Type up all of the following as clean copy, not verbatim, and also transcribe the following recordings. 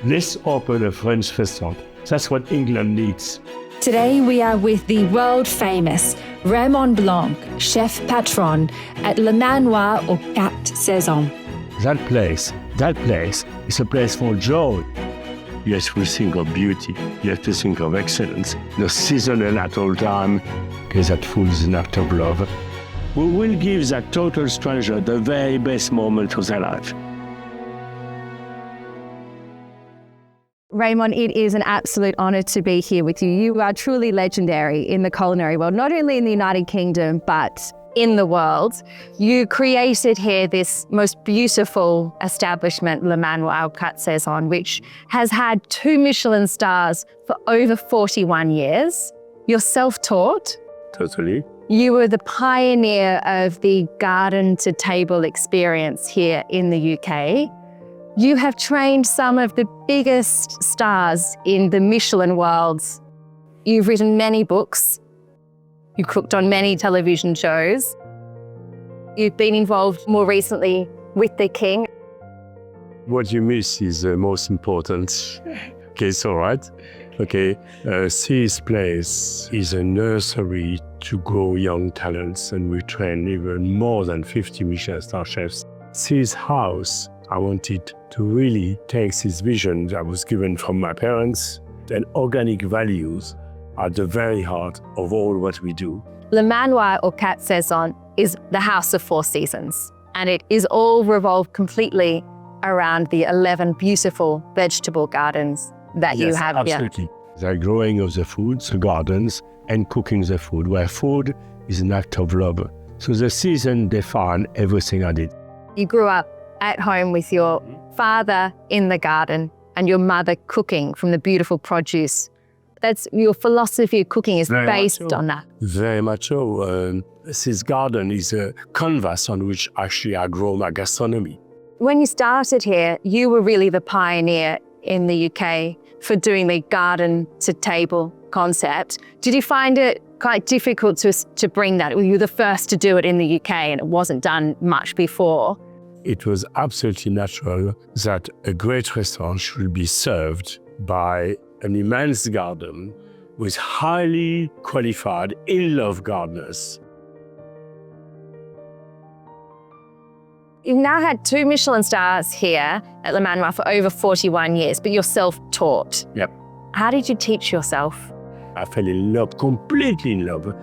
Let's open a French restaurant. That's what England needs. Today we are with the world-famous Raymond Blanc, chef patron at Le Manoir or Quat'Saisons. That place is a place for joy. Yes, we think of beauty. You have to think of excellence. No seasonal at all time, because that food is an act of love. We will give that total stranger the very best moment of their life. Raymond, it is an absolute honour to be here with you. You are truly legendary in the culinary world, not only in the United Kingdom, but in the world. You created here this most beautiful establishment, Le Manoir Quat'Saisons, which has had 2 Michelin stars for over 41 years. You're self-taught. Totally. You were the pioneer of the garden-to-table experience here in the UK. You have trained some of the biggest stars in the Michelin world. You've written many books. You cooked on many television shows. You've been involved more recently with the King. What you miss is the most important. Okay, it's all right. Okay, C's place is a nursery to grow young talents, and we train even more than 50 Michelin star chefs. C's house, I wanted to really take this vision that was given from my parents, and organic values are the very heart of all what we do. Le Manoir or Quat'Saisons is the house of 4 seasons, and it is all revolved completely around the 11 beautiful vegetable gardens that you have here. Absolutely. The growing of the food, the gardens, and cooking the food, where food is an act of love. So the season define everything I did. You grew up at home with your father in the garden and your mother cooking from the beautiful produce. That's your philosophy of cooking is based on that. Very much so. This garden is a canvas on which actually I grow my gastronomy. When you started here, you were really the pioneer in the UK for doing the garden-to-table concept. Did you find it quite difficult to bring that? Were you the first to do it in the UK and it wasn't done much before? It was absolutely natural that a great restaurant should be served by an immense garden with highly qualified, in-love gardeners. You've now had 2 Michelin stars here at Le Manoir for over 41 years, but you're self-taught. Yep. How did you teach yourself? I fell in love, completely in love,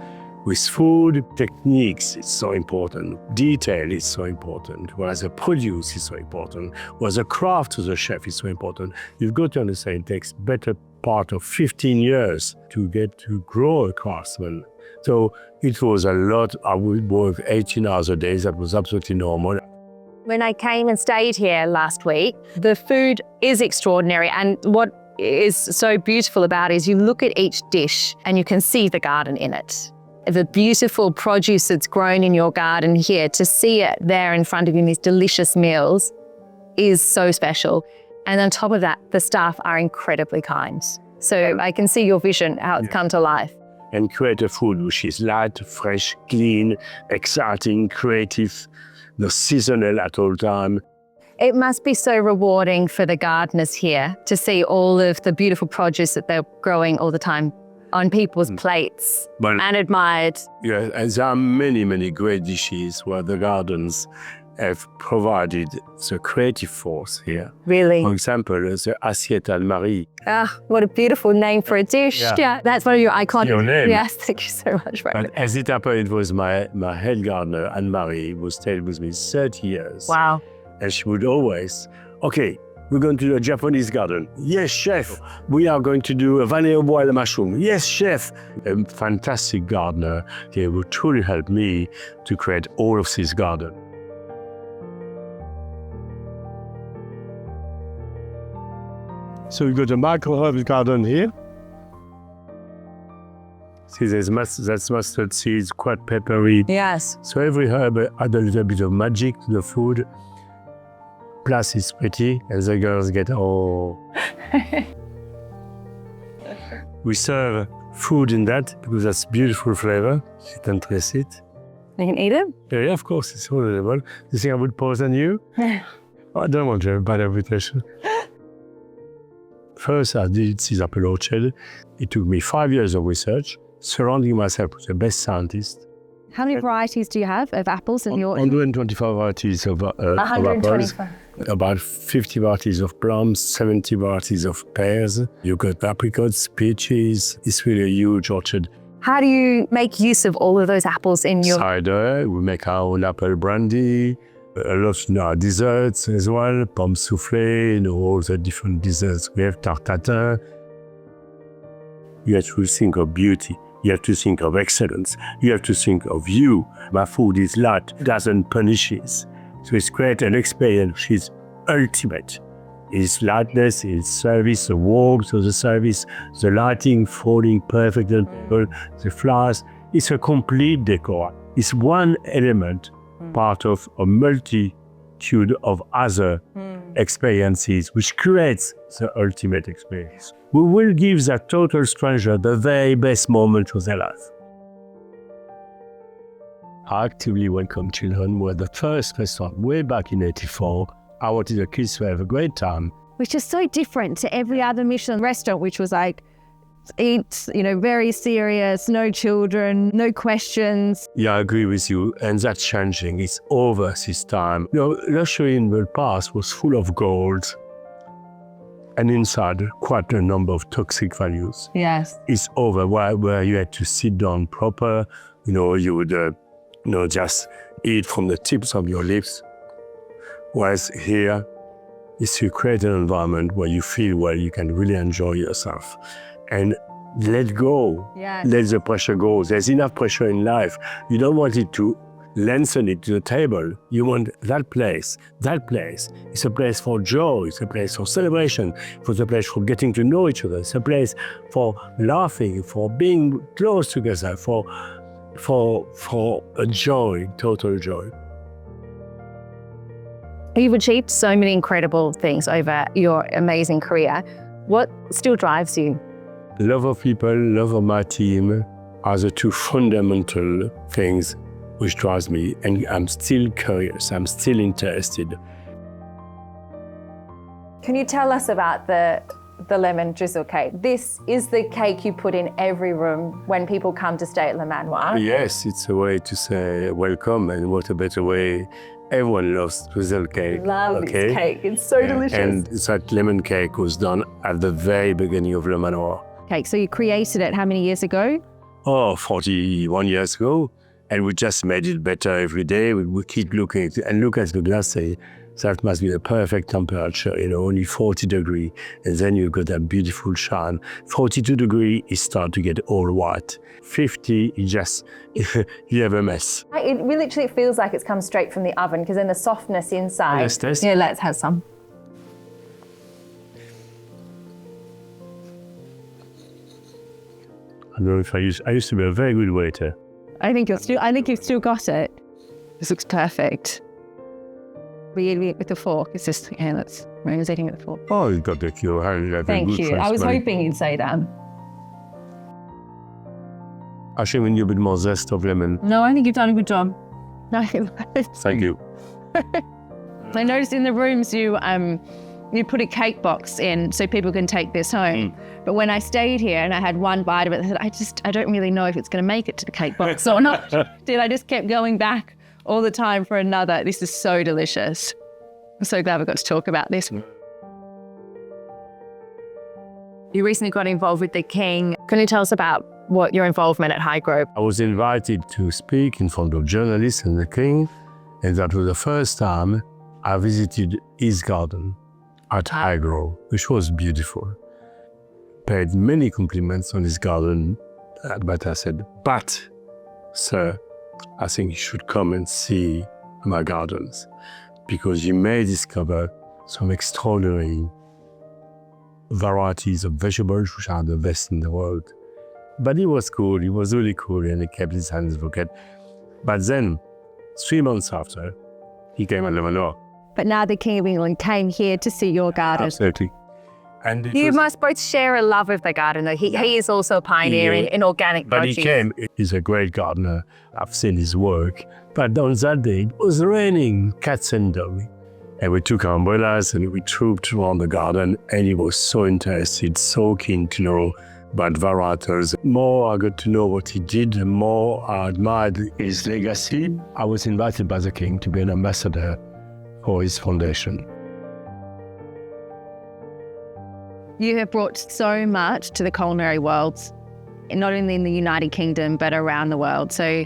with food. Techniques is so important. Detail is so important. Whereas the produce is so important. Whereas the craft of the chef is so important. You've got to understand it takes better part of 15 years to get to grow a craftsman. So it was a lot. I would work 18 hours a day. That was absolutely normal. When I came and stayed here last week, the food is extraordinary. And what is so beautiful about it is you look at each dish and you can see the garden in it. The beautiful produce that's grown in your garden here, to see it there in front of you in these delicious meals is so special. And on top of that, the staff are incredibly kind. So I can see your vision, how it's come to life. And create a food which is light, fresh, clean, exciting, creative, no seasonal at all time. It must be so rewarding for the gardeners here to see all of the beautiful produce that they're growing all the time on people's plates and admired. Yeah, and there are many, many great dishes where the gardens have provided the creative force here. Really? For example, the assiette Anne-Marie. Ah, what a beautiful name for a dish. Yeah, that's one of your iconic. Your name. Yes, thank you so much, Raymond. But as it happened, it was my head gardener, Anne-Marie, who stayed with me 30 years. Wow. And she would always, okay, we're going to do a Japanese garden. Yes, chef. We are going to do a vanilla boiled mushroom. Yes, chef. A fantastic gardener here who truly helped me to create all of this garden. So we've got a micro-herb garden here. See, that's mustard seeds, quite peppery. Yes. So every herb adds a little bit of magic to the food. Plus it's pretty, and the girls get, oh. We serve food in that because that's beautiful flavor. You can taste it. You can eat it? Yeah, of course, it's all edible. You think I would pose on you? Oh, I don't want to have a bad reputation. First, I did this apple orchard. It took me 5 years of research, surrounding myself with the best scientists. How many varieties do you have of apples in your? 125 varieties of apples. About 50 varieties of plums, 70 varieties of pears. You got apricots, peaches. It's really a huge orchard. How do you make use of all of those apples in your? Cider, we make our own apple brandy. A lot of desserts as well, pomme soufflé, all the different desserts. We have tarte tatin. You have to think of beauty. You have to think of excellence. You have to think of you. My food is light, doesn't punish it. So it's great an experience which is ultimate. It's lightness, it's service, the warmth of the service, the lighting falling perfect on people, the flowers. It's a complete decor. It's one element, part of a multitude of other experiences, which creates the ultimate experience. We will give that total stranger the very best moment of their life. I actively welcome children. We're the first restaurant way back in '84. I wanted the kids to have a great time. Which is so different to every other Michelin restaurant, which was like, eat, very serious, no children, no questions. Yeah, I agree with you. And that's changing. It's over this time. Luxury in the past was full of gold. And inside, quite a number of toxic values. Yes. It's over, where you had to sit down proper. You would, just eat from the tips of your lips. Whereas here, you create an environment where you feel well, you can really enjoy yourself. And let go. Yes. Let the pressure go. There's enough pressure in life. You don't want it to lengthen it to the table. You want that place. That place is a place for joy. It's a place for celebration. It's a place for getting to know each other. It's a place for laughing, for being close together, for a joy, total joy. You've achieved so many incredible things over your amazing career. What still drives you? Love of people, love of my team are the two fundamental things which drives me, and I'm still curious, I'm still interested. Can you tell us about the lemon drizzle cake? This is the cake you put in every room when people come to stay at Le Manoir. Yes, it's a way to say welcome, and what a better way. Everyone loves drizzle cake. Love this cake, it's so delicious. And that lemon cake was done at the very beginning of Le Manoir. Cake, so you created it how many years ago? 41 years ago. And we just made it better every day. We keep looking at it, and look at the glace. That must be the perfect temperature, only 40 degrees. And then you've got that beautiful shine. 42 degrees, it starts to get all white. 50, you have a mess. It literally feels like it's come straight from the oven, because then the softness inside. Let's taste. Yeah, let's have some. I don't know if I used to be a very good waiter. I think you've still got it. This looks perfect. We eat it with the fork. It's just, Raymond's eating with the fork. Oh, you got the cure. Thank you. I was hoping you'd say that. I should give you a bit more zest of lemon. No, I think you've done a good job. No, Thank you. I noticed in the rooms you put a cake box in so people can take this home. But when I stayed here and I had one bite of it, I said, I don't really know if it's going to make it to the cake box or not. I just kept going back all the time for another. This is so delicious. I'm so glad we got to talk about this. You recently got involved with the King. Can you tell us about what your involvement at Highgrove? I was invited to speak in front of journalists and the King, and that was the first time I visited his garden at Highgrove, which was beautiful. Paid many compliments on his garden, but I said, but, sir, I think you should come and see my gardens, because you may discover some extraordinary varieties of vegetables which are the best in the world. But he was cool, he was really cool, and he kept his hand in his pocket. But then, 3 months after, he came at Le Manoir. But now the King of England came here to see your garden. Absolutely. And you must both share a love of the garden, though. He is also a pioneer in organic produce. But he came, he's a great gardener. I've seen his work. But on that day, it was raining cats and dogs. And we took our umbrellas and we trooped around the garden, and he was so interested, so keen to know about varietals. The more I got to know what he did, the more I admired his legacy. I was invited by the king to be an ambassador for his foundation. You have brought so much to the culinary world, not only in the United Kingdom, but around the world. So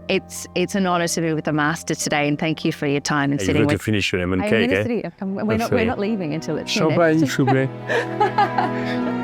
it's an honour to be with the master today, and thank you for your time and sitting You've got with to finish your lemon I'm cake, gonna sit- we're not leaving until it's Champagne, finished. s'il vous plaît.